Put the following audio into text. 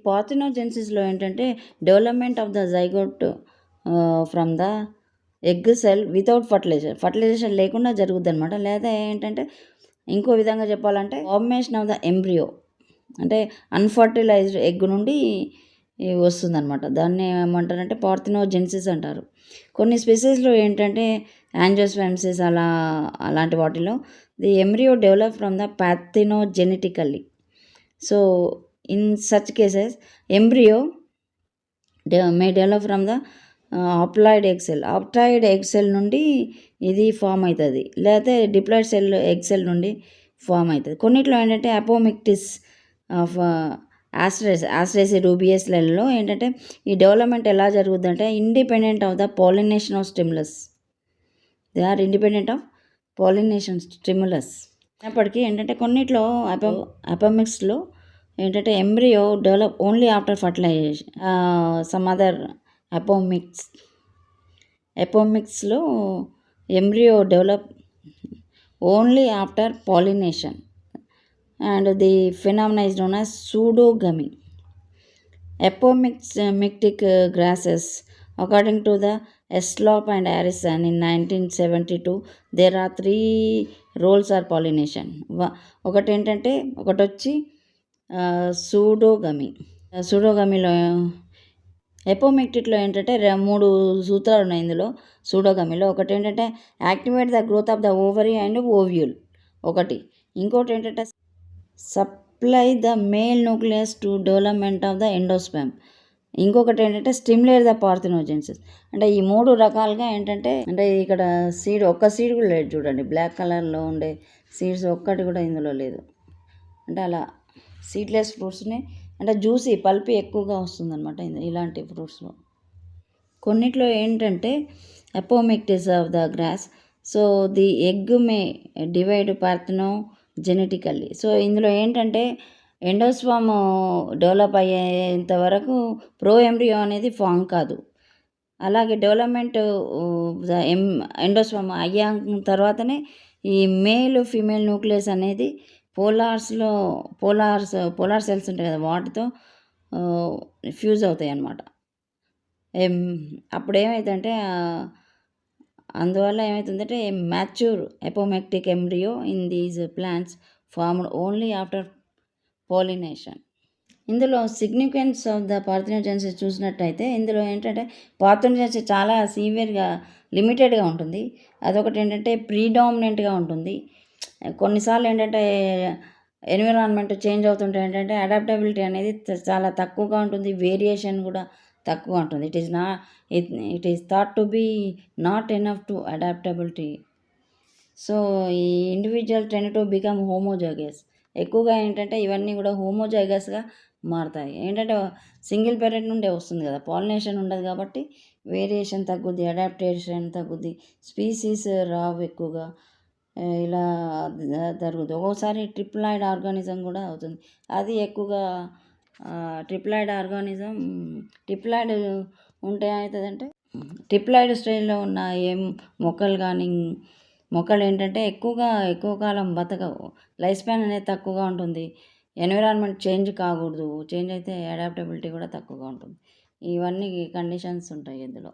పార్థెనోజెన్సిస్లో ఏంటంటే development of the zygote from the egg cell without fertilisation లేకుండా జరుగుద్ది అనమాట. లేదా ఏంటంటే ఇంకో విధంగా చెప్పాలంటే ఫార్మేషన్ ఆఫ్ ద ఎంబ్రియో అంటే అన్ఫర్టిలైజ్డ్ ఎగ్ నుండి వస్తుందన్నమాట. దాన్ని ఏమంటారంటే పార్థెనోజెన్సిస్ అంటారు. కొన్ని స్పెసీస్లో ఏంటంటే యాంజియోస్పెర్మ్స్ అలాంటి వాటిలో the embryo develop from the parthenogenetically. So in such cases embryo may develop from the haploid egg cell నుండి ఇది ఫామ్ అవుతుంది, లేకపోతే డిప్లాయిడ్ ఎగ్ సెల్ నుండి ఫామ్ అవుతుంది. కొన్నిట్లో ఏంటంటే అపోమిక్టిస్ ఆఫ్ ఆస్ట్రేసి రూబియస్లలో ఏంటంటే ఈ డెవలప్మెంట్ ఎలా జరుగుతుందంటే independent of the pollination of stimulus. They are independent of pollination stimulus అయినప్పటికీ ఏంటంటే కొన్నిట్లో అపోమిక్స్లో ఏంటంటే embryo develop only after fertilization. Some other అపోమిక్స్లో embryo develop only after pollination and the phenomena is known as pseudogamy. Apomictic grasses, according to the Eslop and Harrison in 1972, there are 3 roles are pollination. ఒకటి ఏంటంటే ఒకటి వచ్చి సూడోగమీలో ఎపోమిక్టిక్లో ఏంటంటే 3 సూత్రాలు ఉన్నాయి ఇందులో. సూడోగమీలో ఒకటి ఏంటంటే activate the growth of the ovary and ovule ఒకటి. ఇంకోటి ఏంటంటే supply the male nucleus to development of the endosperm. ఇంకొకటి ఏంటంటే స్టిమ్యులేట్ ద పార్థెనోజెన్సిస్. అంటే ఈ 3 రకాలుగా ఏంటంటే అంటే ఇక్కడ ఒక్క సీడ్ కూడా లేదు చూడండి, బ్లాక్ కలర్లో ఉండే సీడ్స్ ఒక్కటి కూడా ఇందులో లేదు. అంటే అలా సీడ్లెస్ ఫ్రూట్స్ని అంటే జ్యూసీ పల్పి ఎక్కువగా వస్తుందన్నమాట ఇలాంటి ఫ్రూట్స్లో. కొన్నిట్లో ఏంటంటే apomicts of the grass. So the egg may divide parthenogenetically. So ఇందులో ఏంటంటే ఎండోస్పర్మ్ డెవలప్ అయ్యేంత వరకు ప్రో ఎంబ్రియో అనేది ఫామ్ కాదు. అలాగే డెవలప్మెంట్ ఎండోస్పర్మ్ అయ్యా తర్వాతనే ఈ మేల్ ఫీమేల్ న్యూక్లియస్ అనేది పోలార్ సెల్స్ ఉంటాయి కదా, వాటితో ఫ్యూజ్ అవుతాయి అన్నమాట. అప్పుడు ఏమవుతుందంటే అందువల్ల ఏమవుతుందంటే mature apomictic embryo in these plants formed only after pollination. ఇందులో సిగ్నిఫికెన్స్ ఆఫ్ ద పార్థెనోజెన్సిస్ చూసినట్టయితే ఇందులో ఏంటంటే పార్థెనోజెన్సిస్ చాలా సివియర్గా లిమిటెడ్గా ఉంటుంది. అదొకటి ఏంటంటే ప్రీడామినెంట్గా ఉంటుంది. కొన్నిసార్లు ఏంటంటే ఎన్విరాన్మెంట్ చేంజ్ అవుతుంటే ఏంటంటే అడాప్టబిలిటీ అనేది చాలా తక్కువగా ఉంటుంది, వేరియేషన్ కూడా తక్కువ ఉంటుంది. It is thought to be not enough to adaptability. So ఈ individual tend to become homozygous. ఎక్కువగా ఏంటంటే ఇవన్నీ కూడా హోమోజైగస్గా మారుతాయి. ఏంటంటే సింగిల్ పేరెంట్ నుండే వస్తుంది కదా, పాలినేషన్ ఉండదు కాబట్టి వేరియేషన్ తగ్గుద్ది, అడాప్టేషన్ తగ్గుద్ది, స్పీసీస్ రావు ఎక్కువగా, ఇలా జరుగుతుంది. ఒక్కోసారి ట్రిప్లాయిడ్ ఆర్గానిజం కూడా అవుతుంది. అది ఎక్కువగా ట్రిప్లాయిడ్ ఉంటే అవుతుందంటే ట్రిప్లాయిడ్ స్టేజ్లో ఉన్న ఏం మొక్కలు ఏంటంటే ఎక్కువ కాలం బతకవు, లైఫ్ స్పాన్ అనేది తక్కువగా ఉంటుంది. ఎన్విరాన్మెంట్ చేంజ్ కాకూడదు, చేంజ్ అయితే అడాప్టబిలిటీ కూడా తక్కువగా ఉంటుంది. ఇవన్నీ కండిషన్స్ ఉంటాయి ఇందులో.